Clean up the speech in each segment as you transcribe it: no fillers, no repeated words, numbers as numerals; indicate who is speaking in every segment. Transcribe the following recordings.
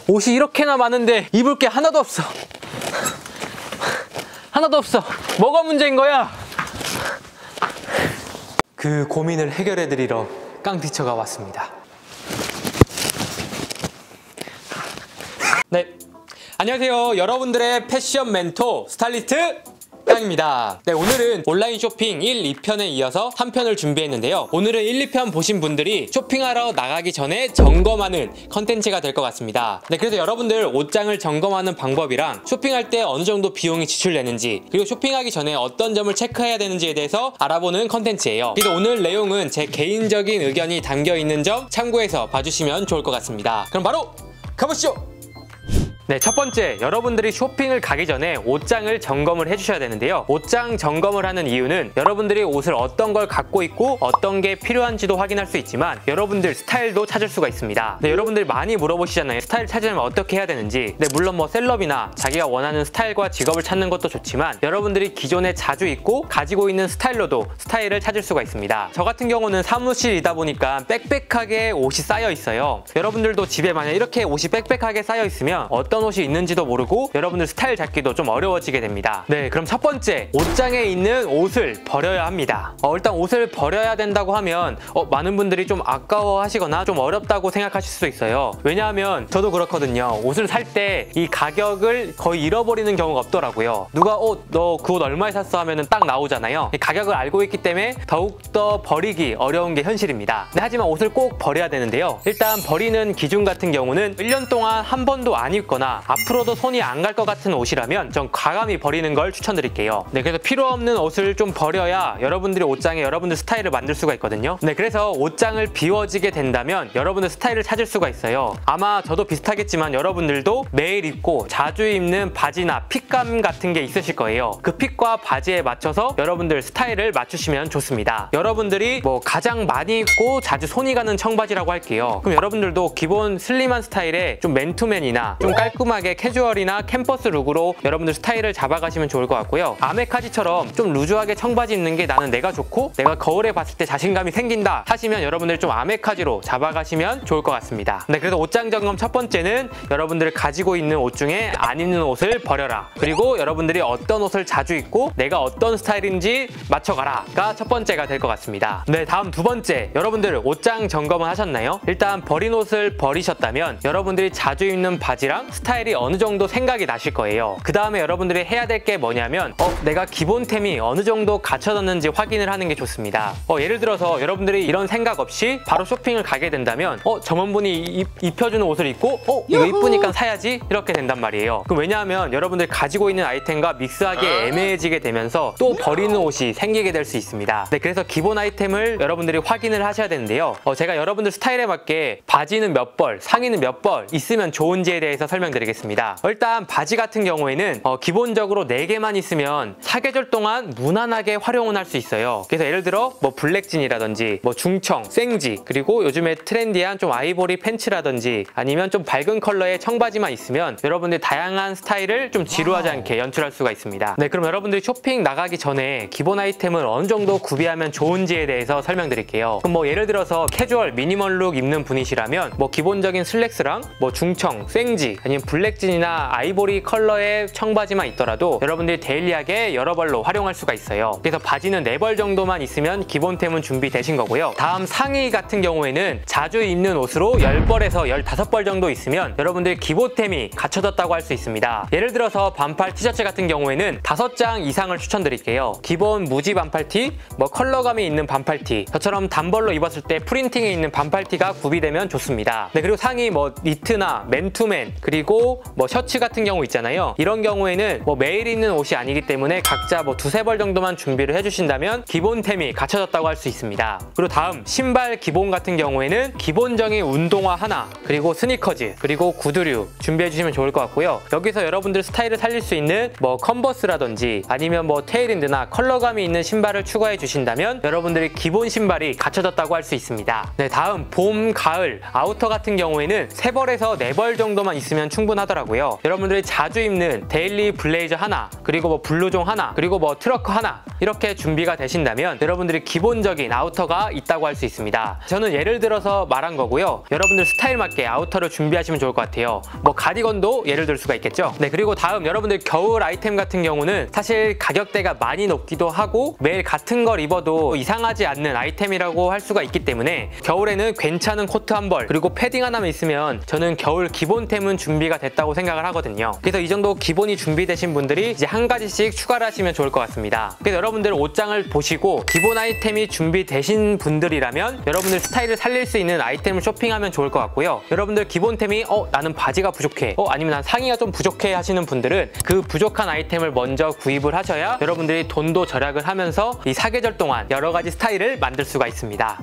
Speaker 1: 옷이 이렇게나 많은데 입을 게 하나도 없어. 하나도 없어. 뭐가 문제인 거야? 그 고민을 해결해 드리러 깡티처가 왔습니다. 네, 안녕하세요. 여러분들의 패션 멘토 스타일리스트 깡입니다. 네, 오늘은 온라인 쇼핑 1, 2편에 이어서 3편을 준비했는데요. 오늘은 1, 2편 보신 분들이 쇼핑하러 나가기 전에 점검하는 컨텐츠가 될 것 같습니다. 네, 그래서 여러분들 옷장을 점검하는 방법이랑 쇼핑할 때 어느 정도 비용이 지출되는지, 그리고 쇼핑하기 전에 어떤 점을 체크해야 되는지에 대해서 알아보는 컨텐츠예요. 그래서 오늘 내용은 제 개인적인 의견이 담겨있는 점 참고해서 봐주시면 좋을 것 같습니다. 그럼 바로 가보시죠! 네, 첫 번째, 여러분들이 쇼핑을 가기 전에 옷장을 점검을 해주셔야 되는데요. 옷장 점검을 하는 이유는 여러분들이 옷을 어떤 걸 갖고 있고 어떤 게 필요한지도 확인할 수 있지만 여러분들 스타일도 찾을 수가 있습니다. 네, 여러분들이 많이 물어보시잖아요. 스타일 찾으려면 어떻게 해야 되는지. 네, 물론 뭐 셀럽이나 자기가 원하는 스타일과 직업을 찾는 것도 좋지만 여러분들이 기존에 자주 입고 가지고 있는 스타일로도 스타일을 찾을 수가 있습니다. 저 같은 경우는 사무실이다 보니까 빽빽하게 옷이 쌓여 있어요. 여러분들도 집에 만약 이렇게 옷이 빽빽하게 쌓여 있으면 어떤 옷이 있는지도 모르고 여러분들 스타일 잡기도 좀 어려워지게 됩니다. 네, 그럼 첫 번째, 옷장에 있는 옷을 버려야 합니다. 일단 옷을 버려야 된다고 하면 많은 분들이 좀 아까워 하시거나 좀 어렵다고 생각하실 수도 있어요. 왜냐하면 저도 그렇거든요. 옷을 살 때 이 가격을 거의 잃어버리는 경우가 없더라고요. 누가 너 그 옷 얼마에 샀어 하면은 딱 나오잖아요. 가격을 알고 있기 때문에 더욱더 버리기 어려운 게 현실입니다. 네, 하지만 옷을 꼭 버려야 되는데요. 일단 버리는 기준 같은 경우는 1년 동안 한 번도 안 입거나 앞으로도 손이 안 갈 것 같은 옷이라면 좀 과감히 버리는 걸 추천드릴게요. 네, 그래서 필요 없는 옷을 좀 버려야 여러분들이 옷장에 여러분들 스타일을 만들 수가 있거든요. 네, 그래서 옷장을 비워지게 된다면 여러분들 스타일을 찾을 수가 있어요. 아마 저도 비슷하겠지만 여러분들도 매일 입고 자주 입는 바지나 핏감 같은 게 있으실 거예요. 그 핏과 바지에 맞춰서 여러분들 스타일을 맞추시면 좋습니다. 여러분들이 뭐 가장 많이 입고 자주 손이 가는 청바지라고 할게요. 그럼 여러분들도 기본 슬림한 스타일에 좀 맨투맨이나 좀 깔끔하게 캐주얼이나 캠퍼스 룩으로 여러분들 스타일을 잡아가시면 좋을 것 같고요. 아메카지처럼 좀 루즈하게 청바지 입는 게 나는 내가 좋고 내가 거울에 봤을 때 자신감이 생긴다 하시면 여러분들 좀 아메카지로 잡아가시면 좋을 것 같습니다. 네, 그래서 옷장 점검 첫 번째는 여러분들 가지고 있는 옷 중에 안 입는 옷을 버려라. 그리고 여러분들이 어떤 옷을 자주 입고 내가 어떤 스타일인지 맞춰가라가 첫 번째가 될 것 같습니다. 네, 다음 두 번째, 여러분들 옷장 점검을 하셨나요? 일단 버린 옷을 버리셨다면 여러분들이 자주 입는 바지랑 스타일이 어느 정도 생각이 나실 거예요. 그 다음에 여러분들이 해야 될 게 뭐냐면 내가 기본템이 어느 정도 갖춰졌는지 확인을 하는 게 좋습니다. 예를 들어서 여러분들이 이런 생각 없이 바로 쇼핑을 가게 된다면 점원분이 입혀주는 옷을 입고 이거 이쁘니까 사야지 이렇게 된단 말이에요. 그럼 왜냐하면 여러분들 가지고 있는 아이템과 믹스하기 애매해지게 되면서 또 버리는 옷이 생기게 될 수 있습니다. 네, 그래서 기본 아이템을 여러분들이 확인을 하셔야 되는데요. 제가 여러분들 스타일에 맞게 바지는 몇 벌, 상의는 몇 벌 있으면 좋은지에 대해서 설명드리겠습니다. 일단 바지 같은 경우에는 기본적으로 4개만 있으면 사계절 동안 무난하게 활용을 할 수 있어요. 그래서 예를 들어 뭐 블랙진이라든지 뭐 중청, 생지, 그리고 요즘에 트렌디한 좀 아이보리 팬츠라든지 아니면 좀 밝은 컬러의 청바지만 있으면 여러분들 다양한 스타일을 좀 지루하지 않게 연출할 수가 있습니다. 네, 그럼 여러분들이 쇼핑 나가기 전에 기본 아이템을 어느 정도 구비하면 좋은지에 대해서 설명드릴게요. 그럼 뭐 예를 들어서 캐주얼 미니멀 룩 입는 분이시라면 뭐 기본적인 슬랙스랑 뭐 중청, 생지 아니면 블랙진이나 아이보리 컬러의 청바지만 있더라도 여러분들이 데일리하게 여러 벌로 활용할 수가 있어요. 그래서 바지는 4벌 정도만 있으면 기본템은 준비되신 거고요. 다음 상의 같은 경우에는 자주 입는 옷으로 10벌에서 15벌 정도 있으면 여러분들 기본템이 갖춰졌다고 할 수 있습니다. 예를 들어서 반팔 티셔츠 같은 경우에는 5장 이상을 추천드릴게요. 기본 무지 반팔티, 뭐 컬러감이 있는 반팔티, 저처럼 단벌로 입었을 때 프린팅이 있는 반팔티가 구비되면 좋습니다. 네, 그리고 상의 뭐 니트나 맨투맨 그리고 뭐 셔츠 같은 경우 있잖아요. 이런 경우에는 뭐 매일 입는 옷이 아니기 때문에 각자 뭐 2-3벌 정도만 준비를 해주신다면 기본템이 갖춰졌다고 할 수 있습니다. 그리고 다음 신발 기본 같은 경우에는 기본적인 운동화 하나, 그리고 스니커즈, 그리고 구두류 준비해 주시면 좋을 것 같고요. 여기서 여러분들 스타일을 살릴 수 있는 뭐 컨버스라든지 아니면 뭐 테일인드나 컬러감이 있는 신발을 추가해 주신다면 여러분들의 기본 신발이 갖춰졌다고 할 수 있습니다. 네, 다음 봄, 가을 아우터 같은 경우에는 3벌에서 4벌 정도만 있으면 충분하더라고요. 여러분들이 자주 입는 데일리 블레이저 하나, 그리고 뭐 블루종 하나, 그리고 뭐 트러커 하나 이렇게 준비가 되신다면 여러분들이 기본적인 아우터가 있다고 할 수 있습니다. 저는 예를 들어서 말한 거고요. 여러분들 스타일 맞게 아우터를 준비하시면 좋을 것 같아요. 뭐 가디건도 예를 들 수가 있겠죠. 네, 그리고 다음 여러분들 겨울 아이템 같은 경우는 사실 가격대가 많이 높기도 하고 매일 같은 걸 입어도 이상하지 않는 아이템이라고 할 수가 있기 때문에 겨울에는 괜찮은 코트 한 벌, 그리고 패딩 하나만 있으면 저는 겨울 기본템은 준비가 됐다고 생각을 하거든요. 그래서 이 정도 기본이 준비되신 분들이 이제 한 가지씩 추가를 하시면 좋을 것 같습니다. 그래서 여러분들 옷장을 보시고 기본 아이템이 준비되신 분들이라면 여러분들 스타일을 살릴 수 있는 아이템을 쇼핑하면 좋을 것 같고요. 여러분들 기본템이 나는 바지가 부족해, 아니면 난 상의가 좀 부족해 하시는 분들은 그 부족한 아이템을 먼저 구입을 하셔야 여러분들이 돈도 절약을 하면서 이 사계절 동안 여러 가지 스타일을 만들 수가 있습니다.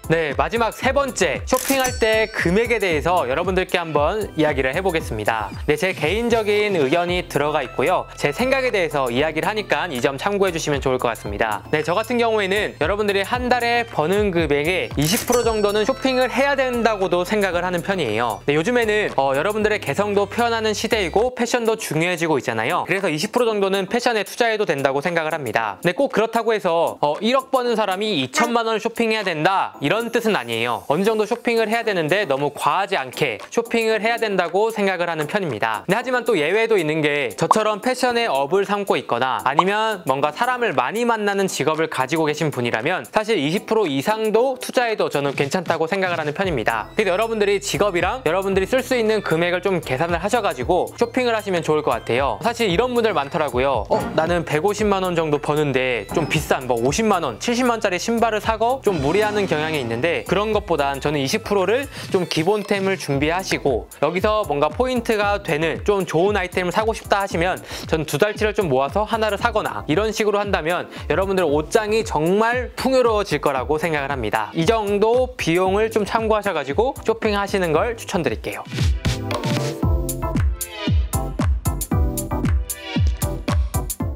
Speaker 1: 네, 마지막 세 번째, 쇼핑할 때 금액에 대해서 여러분들께 한번 이야기를 해보겠습니다. 네, 제 개인적인 의견이 들어가 있고요. 제 생각에 대해서 이야기를 하니까 이 점 참고해 주시면 좋을 것 같습니다. 네, 저 같은 경우에는 여러분들이 한 달에 버는 금액의 20% 정도는 쇼핑을 해야 된다고도 생각을 하는 편이에요. 네, 요즘에는 여러분들의 개성도 표현하는 시대이고 패션도 중요해지고 있잖아요. 그래서 20% 정도는 패션에 투자해도 된다고 생각을 합니다. 네, 꼭 그렇다고 해서 1억 버는 사람이 2천만 원을 쇼핑해야 된다, 이런 뜻은 아니에요. 어느 정도 쇼핑을 해야 되는데 너무 과하지 않게 쇼핑을 해야 된다고 생각을 하는 편입니다. 네, 하지만 또 예외도 있는 게 저처럼 패션에 업을 삼고 있거나 아니면 뭔가 사람을 많이 만나는 직업을 가지고 계신 분이라면 사실 20% 이상도 투자해도 저는 괜찮다고 생각을 하는 편입니다. 그래서 여러분들이 직업이랑 여러분들이 쓸 수 있는 금액을 좀 계산을 하셔가지고 쇼핑을 하시면 좋을 것 같아요. 사실 이런 분들 많더라고요. 나는 150만 원 정도 버는데 좀 비싼 뭐 50만 원, 70만 원짜리 신발을 사고 좀 무리하는 경향이 있는데 그런 것보단 저는 20%를 좀 기본템을 준비하시고 여기서 뭔가 포인트가 되는 좀 좋은 아이템을 사고 싶다 하시면 전 2달치를 좀 모아서 하나를 사거나 이런 식으로 한다면 여러분들 옷장이 정말 풍요로워질 거라고 생각을 합니다. 이 정도 비용을 좀 참고하셔가지고 쇼핑하시는 걸 추천드릴게요.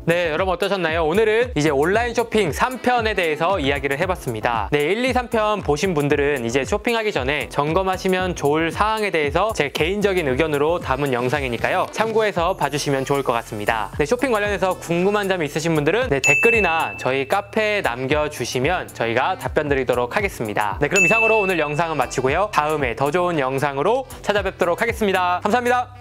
Speaker 1: 네, 여러분 어떠셨나요? 오늘은 이제 온라인 쇼핑 3편에 대해서 이야기를 해봤습니다. 네, 1, 2, 3편 보신 분들은 이제 쇼핑하기 전에 점검하시면 좋을 사항에 대해서 제 개인적인 의견으로 담은 영상이니까요. 참고해서 봐주시면 좋을 것 같습니다. 네, 쇼핑 관련해서 궁금한 점이 있으신 분들은 네, 댓글이나 저희 카페에 남겨주시면 저희가 답변 드리도록 하겠습니다. 네, 그럼 이상으로 오늘 영상은 마치고요. 다음에 더 좋은 영상으로 찾아뵙도록 하겠습니다. 감사합니다.